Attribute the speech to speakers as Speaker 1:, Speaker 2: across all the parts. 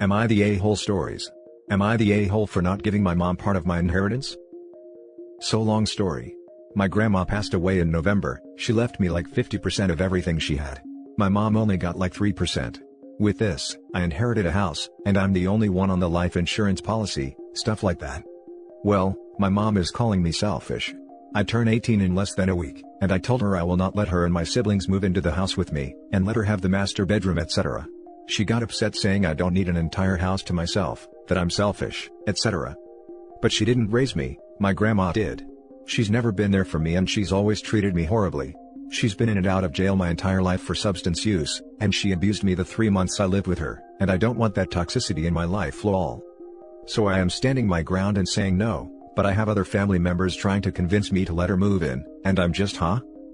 Speaker 1: Am I the a-hole stories? Am I the a-hole for not giving my mom part of my inheritance? So long story. My grandma passed away in November. She left me like 50% of everything she had. My mom only got like 3%. With this, I inherited a house, and I'm the only one on the life insurance policy, stuff like that. Well, my mom is calling me selfish. I turn 18 in less than a week, and I told her I will not let her and my siblings move into the house with me, and let her have the master bedroom, etc. She got upset saying I don't need an entire house to myself, that I'm selfish, etc. But she didn't raise me, my grandma did. She's never been there for me and she's always treated me horribly. She's been in and out of jail my entire life for substance use, and she abused me the 3 months I lived with her, and I don't want that toxicity in my life lol. So I am standing my ground and saying no, but I have other family members trying to convince me to let her move in, and I'm just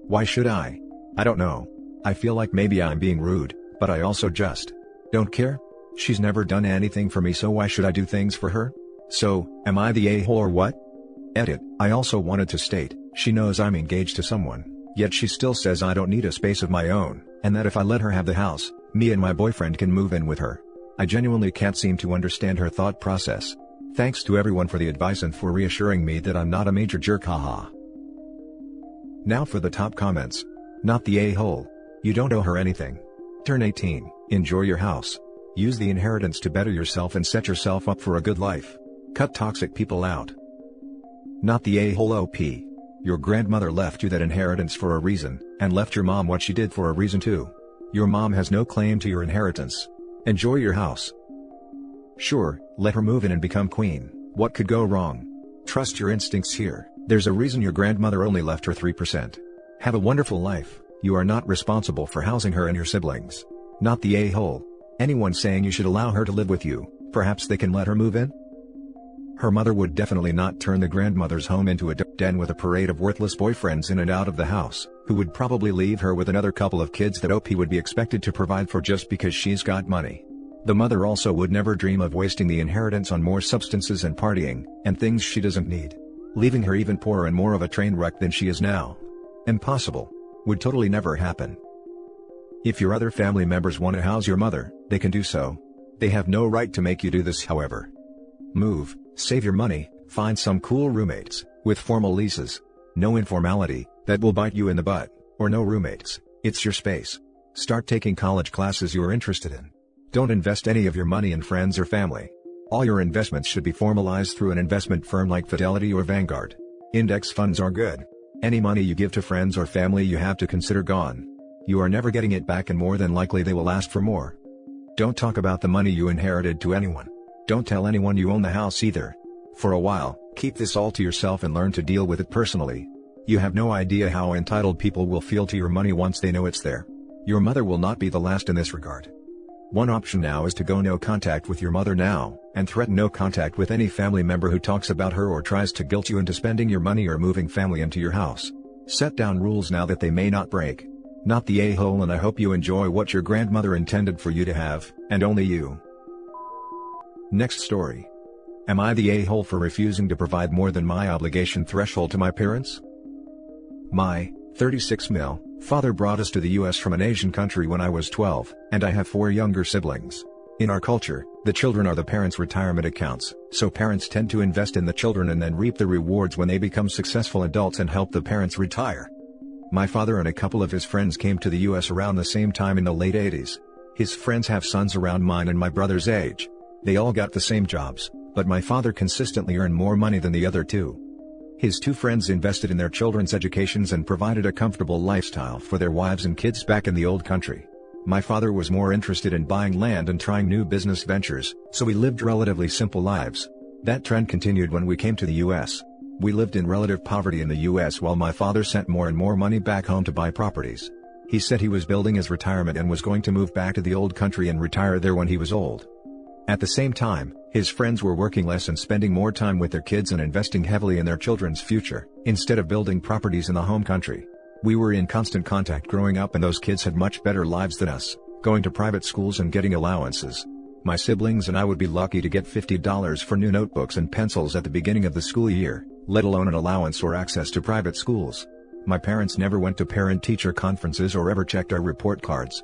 Speaker 1: Why should I? I don't know. I feel like maybe I'm being rude, but I also just don't care. She's never done anything for me, so why should I do things for her? So, am I the a-hole or what? Edit. I also wanted to state, she knows I'm engaged to someone, yet she still says I don't need a space of my own, and that if I let her have the house, me and my boyfriend can move in with her. I genuinely can't seem to understand her thought process. Thanks to everyone for the advice and for reassuring me that I'm not a major jerk, haha. Now for the top comments. Not the a-hole. You don't owe her anything. Turn 18, enjoy your house. Use the inheritance to better yourself and set yourself up for a good life. Cut toxic people out. Not the a-hole OP. Your grandmother left you that inheritance for a reason, and left your mom what she did for a reason too. Your mom has no claim to your inheritance. Enjoy your house. Sure, let her move in and become queen. What could go wrong? Trust your instincts here. There's a reason your grandmother only left her 3%. Have a wonderful life. You are not responsible for housing her and your siblings. Not the a-hole. Anyone saying you should allow her to live with you, perhaps they can let her move in? Her mother would definitely not turn the grandmother's home into a den with a parade of worthless boyfriends in and out of the house, who would probably leave her with another couple of kids that OP would be expected to provide for just because she's got money. The mother also would never dream of wasting the inheritance on more substances and partying, and things she doesn't need. Leaving her even poorer and more of a train wreck than she is now. Impossible. Would totally never happen. If your other family members want to house your mother, they can do so. They have no right to make you do this, however. Move, save your money, find some cool roommates, with formal leases. No informality, that will bite you in the butt, or no roommates, it's your space. Start taking college classes you're interested in. Don't invest any of your money in friends or family. All your investments should be formalized through an investment firm like Fidelity or Vanguard. Index funds are good. Any money you give to friends or family you have to consider gone. You are never getting it back and more than likely they will ask for more. Don't talk about the money you inherited to anyone. Don't tell anyone you own the house either. For a while, keep this all to yourself and learn to deal with it personally. You have no idea how entitled people will feel to your money once they know it's there. Your mother will not be the last in this regard. One option now is to go no contact with your mother now, and threaten no contact with any family member who talks about her or tries to guilt you into spending your money or moving family into your house. Set down rules now that they may not break. Not the a-hole, and I hope you enjoy what your grandmother intended for you to have, and only you. Next story. Am I the a-hole for refusing to provide more than my obligation threshold to my parents? My 36 mil father brought us to the US from an Asian country when I was 12, and I have 4 younger siblings. In our culture, the children are the parents' retirement accounts, so parents tend to invest in the children and then reap the rewards when they become successful adults and help the parents retire. My father and a couple of his friends came to the US around the same time in the late 80s. His friends have sons around mine and my brother's age. They all got the same jobs, but my father consistently earned more money than the other two. His 2 friends invested in their children's educations and provided a comfortable lifestyle for their wives and kids back in the old country. My father was more interested in buying land and trying new business ventures, so we lived relatively simple lives. That trend continued when we came to the US. We lived in relative poverty in the US while my father sent more and more money back home to buy properties. He said he was building his retirement and was going to move back to the old country and retire there when he was old. At the same time, his friends were working less and spending more time with their kids and investing heavily in their children's future, instead of building properties in the home country. We were in constant contact growing up and those kids had much better lives than us, going to private schools and getting allowances. My siblings and I would be lucky to get $50 for new notebooks and pencils at the beginning of the school year, let alone an allowance or access to private schools. My parents never went to parent-teacher conferences or ever checked our report cards.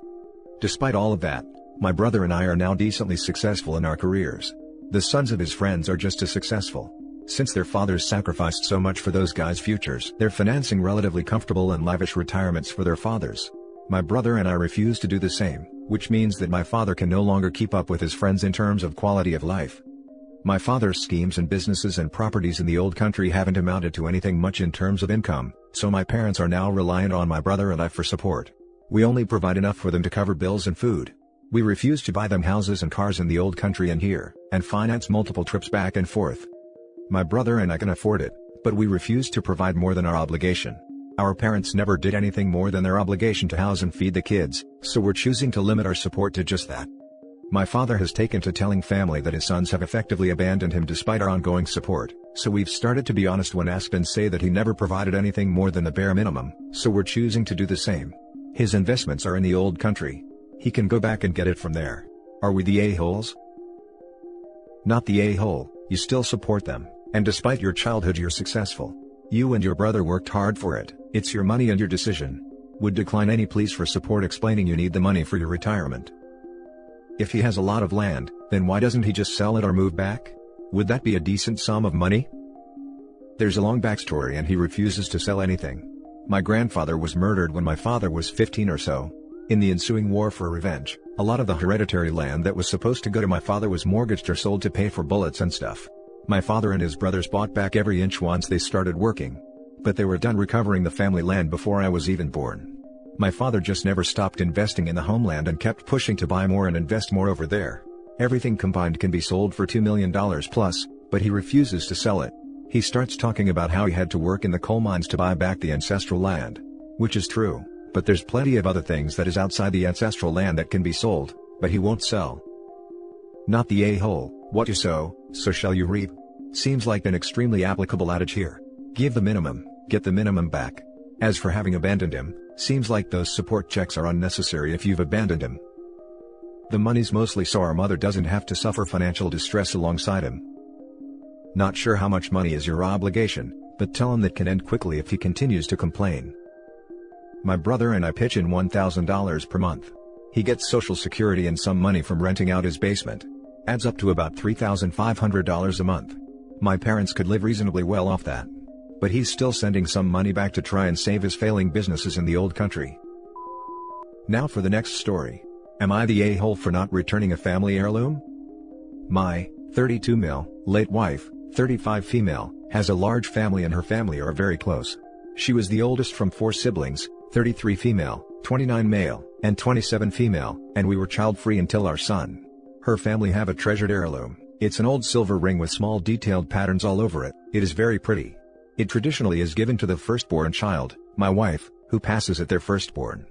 Speaker 1: Despite all of that, My brother and I are now decently successful in our careers. The sons of his friends are just as successful. Since their fathers sacrificed so much for those guys' futures, they're financing relatively comfortable and lavish retirements for their fathers. My brother and I refuse to do the same, which means that my father can no longer keep up with his friends in terms of quality of life. My father's schemes and businesses and properties in the old country haven't amounted to anything much in terms of income, so my parents are now reliant on my brother and I for support. We only provide enough for them to cover bills and food. We refuse to buy them houses and cars in the old country and here, and finance multiple trips back and forth. My brother and I can afford it, but we refuse to provide more than our obligation. Our parents never did anything more than their obligation to house and feed the kids, so we're choosing to limit our support to just that. My father has taken to telling family that his sons have effectively abandoned him despite our ongoing support, so we've started to be honest when asked and say that he never provided anything more than the bare minimum, so we're choosing to do the same. His investments are in the old country. He can go back and get it from there. Are we the a-holes? Not the a-hole, you still support them, and despite your childhood you're successful. You and your brother worked hard for it, it's your money and your decision. Would decline any pleas for support explaining you need the money for your retirement. If he has a lot of land, then why doesn't he just sell it or move back? Would that be a decent sum of money? There's a long backstory and he refuses to sell anything. My grandfather was murdered when my father was 15 or so. In the ensuing war for revenge, a lot of the hereditary land that was supposed to go to my father was mortgaged or sold to pay for bullets and stuff. My father and his brothers bought back every inch once they started working. But they were done recovering the family land before I was even born. My father just never stopped investing in the homeland and kept pushing to buy more and invest more over there. Everything combined can be sold for $2 million plus, but he refuses to sell it. He starts talking about how he had to work in the coal mines to buy back the ancestral land. Which is true, but there's plenty of other things that is outside the ancestral land that can be sold, but he won't sell. Not the a-hole, what you sow, so shall you reap. Seems like an extremely applicable adage here. Give the minimum, get the minimum back. As for having abandoned him, seems like those support checks are unnecessary if you've abandoned him. The money's mostly so our mother doesn't have to suffer financial distress alongside him. Not sure how much money is your obligation, but tell him that can end quickly if he continues to complain. My brother and I pitch in $1,000 per month. He gets Social Security and some money from renting out his basement. Adds up to about $3,500 a month. My parents could live reasonably well off that. But he's still sending some money back to try and save his failing businesses in the old country. Now for the next story. Am I the a-hole for not returning a family heirloom? My 32 male, late wife, 35 female, has a large family and her family are very close. She was the oldest from 4 siblings, 33 female, 29 male, and 27 female, and we were child-free until our son. Her family have a treasured heirloom. It's an old silver ring with small detailed patterns all over it. It is very pretty. It traditionally is given to the firstborn child, my wife, who passes at their firstborn.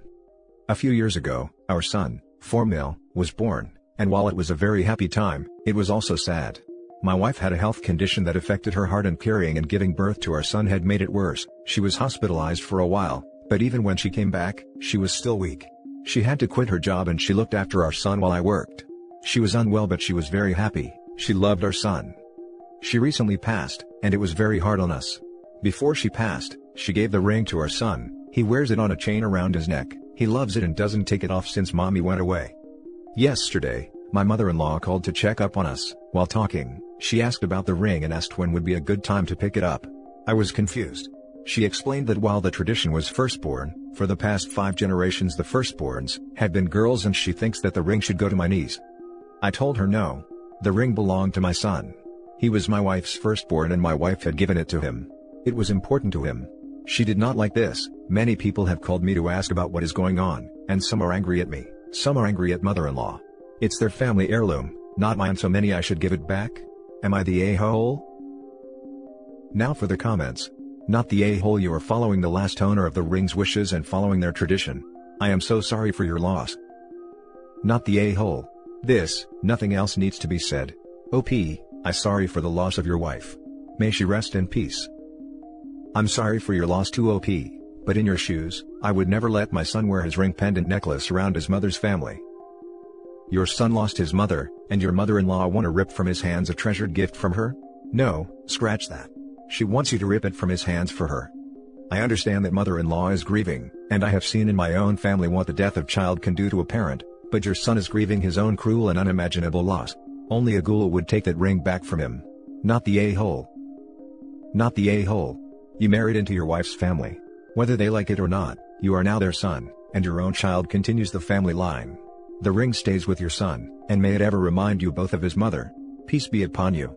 Speaker 1: A few years ago, our son, 4 male, was born, and while it was a very happy time, it was also sad. My wife had a health condition that affected her heart and carrying and giving birth to our son had made it worse. She was hospitalized for a while, but even when she came back, she was still weak. She had to quit her job and she looked after our son while I worked. She was unwell but she was very happy, she loved our son. She recently passed, and it was very hard on us. Before she passed, she gave the ring to our son. He wears it on a chain around his neck. He loves it and doesn't take it off since mommy went away. Yesterday, my mother-in-law called to check up on us. While talking, she asked about the ring and asked when would be a good time to pick it up. I was confused. She explained that while the tradition was firstborn, for the past 5 generations the firstborns had been girls and she thinks that the ring should go to my niece. I told her no. The ring belonged to my son. He was my wife's firstborn and my wife had given it to him. It was important to him. She did not like this. Many people have called me to ask about what is going on, and some are angry at me, some are angry at mother-in-law. It's their family heirloom, not mine, so many I should give it back? Am I the a-hole? Now for the comments. Not the a-hole, you are following the last owner of the ring's wishes and following their tradition. I am so sorry for your loss. Not the a-hole. This, nothing else needs to be said. OP, I sorry for the loss of your wife. May she rest in peace. I'm sorry for your loss too, OP, but in your shoes, I would never let my son wear his ring pendant necklace around his mother's family. Your son lost his mother, and your mother-in-law want to rip from his hands a treasured gift from her? No, scratch that. She wants you to rip it from his hands for her. I understand that mother-in-law is grieving, and I have seen in my own family what the death of child can do to a parent, But your son is grieving his own cruel and unimaginable loss. Only a ghoul would take that ring back from him. Not the a-hole. Not the a-hole. You married into your wife's family. Whether they like it or not, you are now their son, and your own child continues the family line. The ring stays with your son, and may it ever remind you both of his mother. Peace be upon you.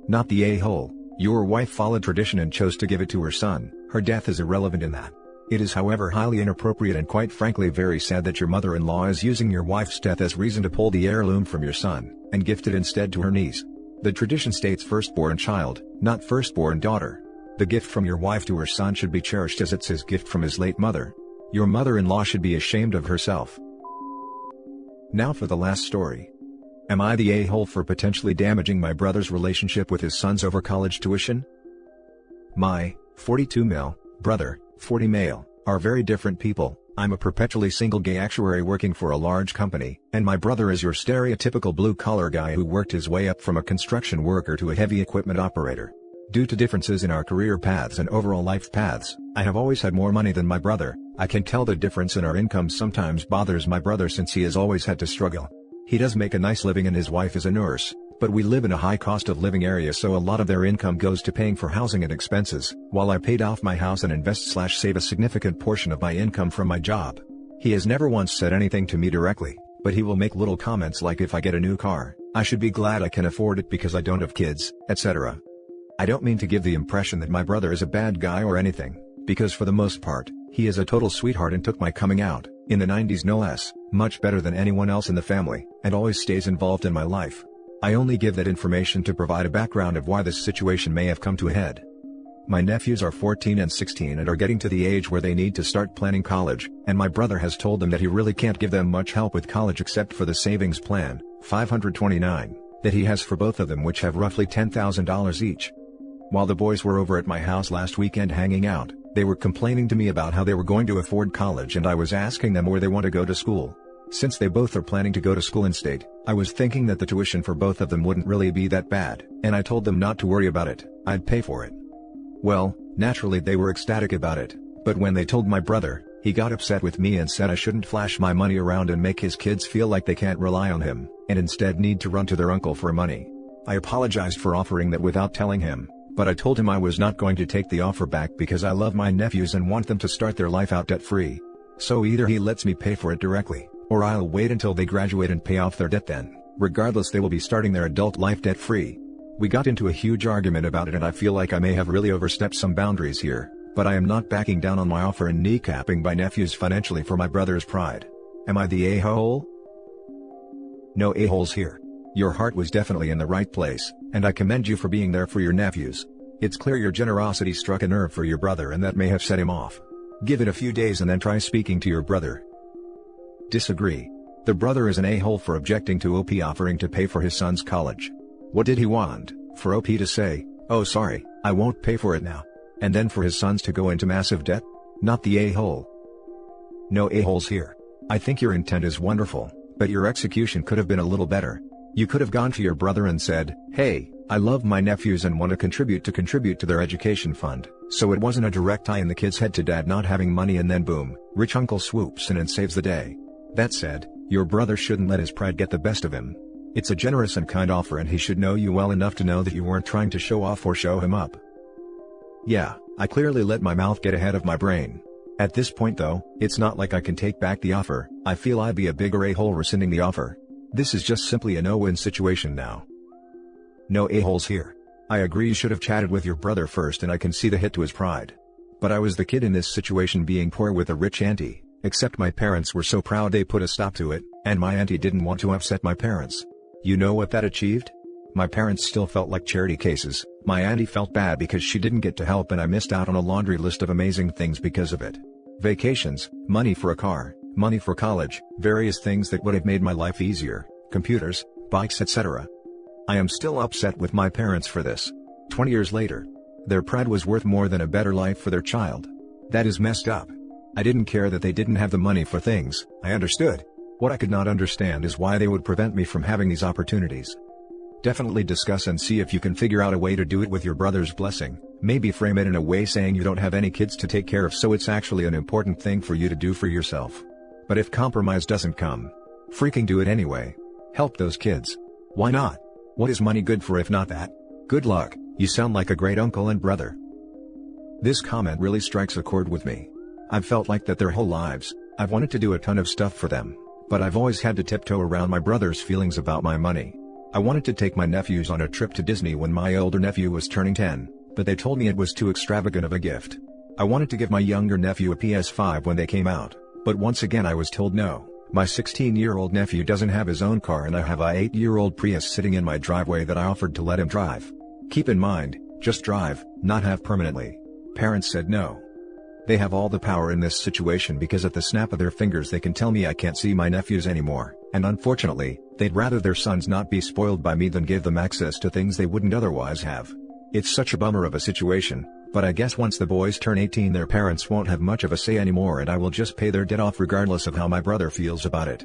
Speaker 1: Not the a-hole. Your wife followed tradition and chose to give it to her son. Her death is irrelevant in that. It is however highly inappropriate and quite frankly very sad that your mother-in-law is using your wife's death as reason to pull the heirloom from your son, and gift it instead to her niece. The tradition states firstborn child, not firstborn daughter. The gift from your wife to her son should be cherished as it's his gift from his late mother. Your mother-in-law should be ashamed of herself. Now for the last story. Am I the a-hole for potentially damaging my brother's relationship with his sons over college tuition? My 42 male brother, 40 male, are very different people. I'm a perpetually single gay actuary working for a large company, and my brother is your stereotypical blue-collar guy who worked his way up from a construction worker to a heavy equipment operator. Due to differences in our career paths and overall life paths, I have always had more money than my brother. I can tell the difference in our income sometimes bothers my brother since he has always had to struggle. He does make a nice living and his wife is a nurse, but we live in a high cost of living area, so a lot of their income goes to paying for housing and expenses, while I paid off my house and invest/save a significant portion of my income from my job. He has never once said anything to me directly, but he will make little comments like if I get a new car, I should be glad I can afford it because I don't have kids, etc. I don't mean to give the impression that my brother is a bad guy or anything, because for the most part, he is a total sweetheart and took my coming out, in the 90s no less, much better than anyone else in the family, and always stays involved in my life. I only give that information to provide a background of why this situation may have come to a head. My nephews are 14 and 16 and are getting to the age where they need to start planning college, and my brother has told them that he really can't give them much help with college except for the savings plan, $529, that he has for both of them, which have roughly $10,000 each. While the boys were over at my house last weekend hanging out, they were complaining to me about how they were going to afford college, and I was asking them where they want to go to school. Since they both are planning to go to school in state, I was thinking that the tuition for both of them wouldn't really be that bad, and I told them not to worry about it, I'd pay for it. Well, naturally they were ecstatic about it, but when they told my brother, he got upset with me and said I shouldn't flash my money around and make his kids feel like they can't rely on him, and instead need to run to their uncle for money. I apologized for offering that without telling him, but I told him I was not going to take the offer back because I love my nephews and want them to start their life out debt-free. So either he lets me pay for it directly, or I'll wait until they graduate and pay off their debt then. Regardless, they will be starting their adult life debt-free. We got into a huge argument about it and I feel like I may have really overstepped some boundaries here, but I am not backing down on my offer and kneecapping my nephews financially for my brother's pride. Am I the a-hole? No a-holes here. Your heart was definitely in the right place, and I commend you for being there for your nephews. It's clear your generosity struck a nerve for your brother and that may have set him off. Give it a few days and then try speaking to your brother. Disagree. The brother is an a-hole for objecting to OP offering to pay for his son's college. What did he want? For OP to say, "Oh sorry, I won't pay for it now," and then for his sons to go into massive debt? Not the a-hole. No a-holes here. I think your intent is wonderful, but your execution could have been a little better. You could have gone to your brother and said, "Hey, I love my nephews and want to contribute to their education fund," so it wasn't a direct tie in the kid's head to dad not having money and then boom, rich uncle swoops in and saves the day. That said, your brother shouldn't let his pride get the best of him. It's a generous and kind offer and he should know you well enough to know that you weren't trying to show off or show him up. Yeah, I clearly let my mouth get ahead of my brain. At this point though, it's not like I can take back the offer. I feel I'd be a bigger a-hole rescinding the offer. This is just simply a no-win situation now. No a-holes here. I agree you should have chatted with your brother first and I can see the hit to his pride. But I was the kid in this situation being poor with a rich auntie, except my parents were so proud they put a stop to it, and my auntie didn't want to upset my parents. You know what that achieved? My parents still felt like charity cases. My auntie felt bad because she didn't get to help and I missed out on a laundry list of amazing things because of it. Vacations, money for a car, money for college, various things that would have made my life easier, computers, bikes, etc. I am still upset with my parents for this. 20 years later. Their pride was worth more than a better life for their child. That is messed up. I didn't care that they didn't have the money for things, I understood. What I could not understand is why they would prevent me from having these opportunities. Definitely discuss and see if you can figure out a way to do it with your brother's blessing. Maybe frame it in a way saying you don't have any kids to take care of, so it's actually an important thing for you to do for yourself. But if compromise doesn't come, Freaking do it anyway. Help those kids. Why not? What is money good for if not that? Good luck, you sound like a great uncle and brother. This comment really strikes a chord with me. I've felt like that their whole lives. I've wanted to do a ton of stuff for them, but I've always had to tiptoe around my brother's feelings about my money. I wanted to take my nephews on a trip to Disney when my older nephew was turning 10, but they told me it was too extravagant of a gift. I wanted to give my younger nephew a PS5 when they came out, but once again I was told no. My 16-year-old nephew doesn't have his own car and I have a 8-year-old Prius sitting in my driveway that I offered to let him drive. Keep in mind, just drive, not have permanently. Parents said no. They have all the power in this situation because at the snap of their fingers they can tell me I can't see my nephews anymore, and unfortunately, they'd rather their sons not be spoiled by me than give them access to things they wouldn't otherwise have. It's such a bummer of a situation, but I guess once the boys turn 18 their parents won't have much of a say anymore and I will just pay their debt off regardless of how my brother feels about it.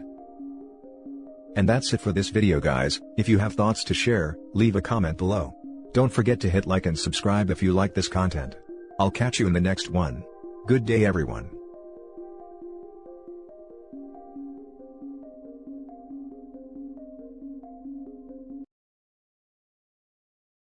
Speaker 1: And that's it for this video guys. If you have thoughts to share, leave a comment below. Don't forget to hit like and subscribe if you like this content. I'll catch you in the next one. Good day everyone.